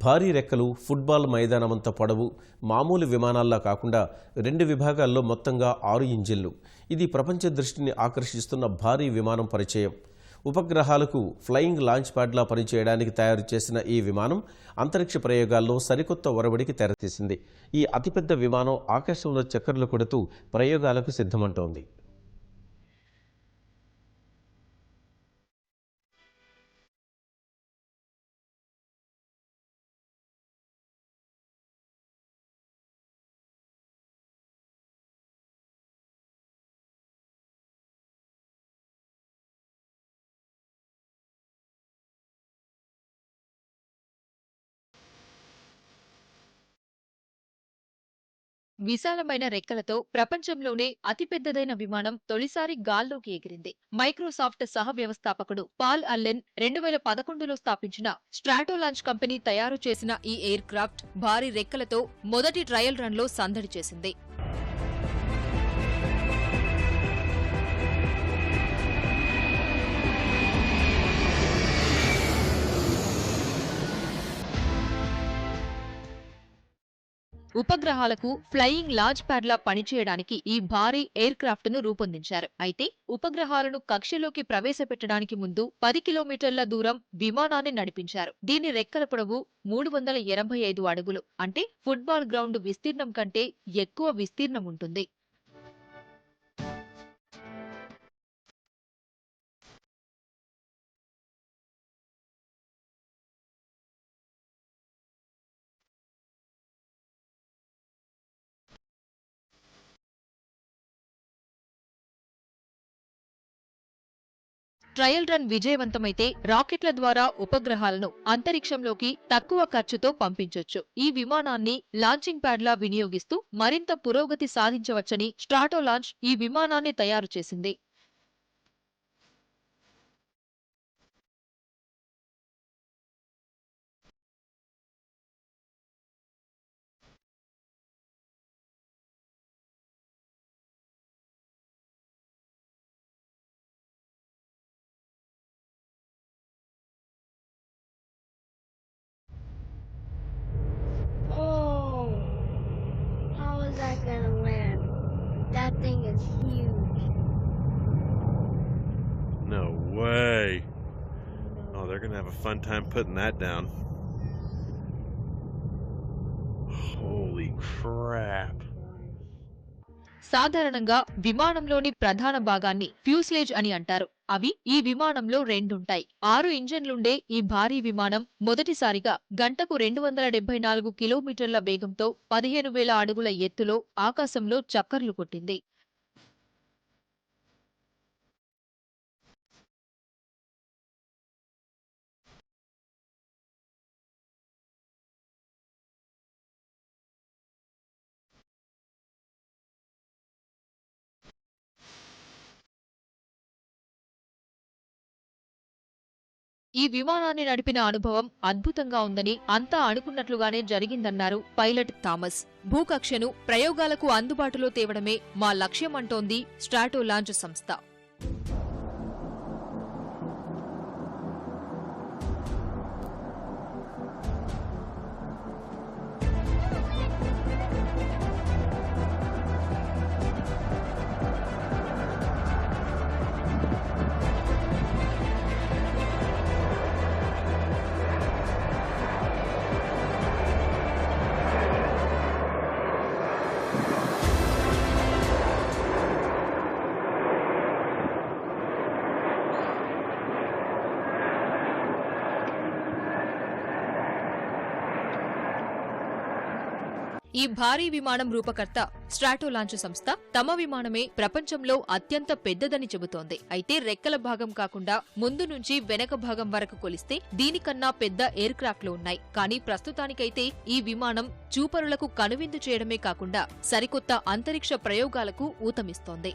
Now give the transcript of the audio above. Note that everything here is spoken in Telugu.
భారీ రెక్కలు, ఫుట్బాల్ మైదానమంత పొడవు, మామూలు విమానాల్లా కాకుండా 2 విభాగాల్లో మొత్తంగా 6 ఇంజిన్లు. ఇది ప్రపంచ దృష్టిని ఆకర్షిస్తున్న భారీ విమానం పరిచయం. ఉపగ్రహాలకు ఫ్లయింగ్ లాంచ్ ప్యాడ్లా పనిచేయడానికి తయారు చేసిన ఈ విమానం అంతరిక్ష ప్రయోగాల్లో సరికొత్త ఒరవడికి తెరతీసింది. ఈ అతిపెద్ద విమానం ఆకాశంలో చక్కర్లు కొడుతూ ప్రయోగాలకు సిద్ధమంటోంది. విశాలమైన రెక్కలతో ప్రపంచంలోనే అతిపెద్దదైన విమానం తొలిసారి గాల్లోకి ఎగిరింది. మైక్రోసాఫ్ట్ సహ వ్యవస్థాపకుడు పాల్ అల్లెన్ 2011లో స్థాపించిన స్ట్రాటోలాంచ్ కంపెనీ తయారు చేసిన ఈ ఎయిర్ క్రాఫ్ట్ భారీ రెక్కలతో మొదటి ట్రయల్ రన్లో సందడి చేసింది. ఉపగ్రహాలకు ఫ్లయింగ్ లాంచ్ ప్యాడ్లా పనిచేయడానికి ఈ భారీ ఎయిర్ క్రాఫ్ట్ ను రూపొందించారు. అయితే ఉపగ్రహాలను కక్షలోకి ప్రవేశపెట్టడానికి ముందు 10 కిలోమీటర్ల దూరం విమానాన్ని నడిపించారు. దీని రెక్కల పొడవు 385 అడుగులు, అంటే ఫుట్బాల్ గ్రౌండ్ విస్తీర్ణం కంటే ఎక్కువ విస్తీర్ణం ఉంటుంది. ట్రయల్ రన్ విజయవంతమైతే రాకెట్ల ద్వారా ఉపగ్రహాలను అంతరిక్షంలోకి తక్కువ ఖర్చుతో పంపించొచ్చు. ఈ విమానాన్ని లాంచింగ్ ప్యాడ్లా వినియోగిస్తూ మరింత పురోగతి సాధించవచ్చని స్ట్రాటోలాంచ్ ఈ విమానాన్ని తయారు చేసింది. Gonna land. That thing is huge. No way. Oh, they're gonna have a fun time putting that down. Holy crap. సాధారణంగా విమానంలోని ప్రధాన భాగాన్ని ఫ్యూస్లేజ్ అని అంటారు. అవి ఈ విమానంలో 2 ఉంటాయి. 6 ఇంజన్లుండే ఈ భారీ విమానం మొదటిసారిగా గంటకు 274 కిలోమీటర్ల వేగంతో 15,000 అడుగుల ఎత్తులో ఆకాశంలో చక్కర్లు కొట్టింది. ఈ విమానాన్ని నడిపిన అనుభవం అద్భుతంగా ఉందని, అంతా అనుకున్నట్లుగానే జరిగిందన్నారు పైలట్ థామస్. భూకక్షను ప్రయోగాలకు అందుబాటులో తేవడమే మా లక్ష్యమంటోంది స్ట్రాటోలాంచ్ సంస్థ. ఈ భారీ విమానం రూపకర్త స్ట్రాటోలాంచ్ సంస్థ తమ విమానమే ప్రపంచంలో అత్యంత పెద్దదని చెబుతోంది. అయితే రెక్కల భాగం కాకుండా ముందు నుంచి వెనక భాగం వరకు కొలిస్తే దీనికన్నా పెద్ద ఎయిర్ క్రాఫ్ట్లు ఉన్నాయి. కానీ ప్రస్తుతానికైతే ఈ విమానం చూపరులకు కనువిందు చేయడమే కాకుండా సరికొత్త అంతరిక్ష ప్రయోగాలకు ఊతమిస్తోంది.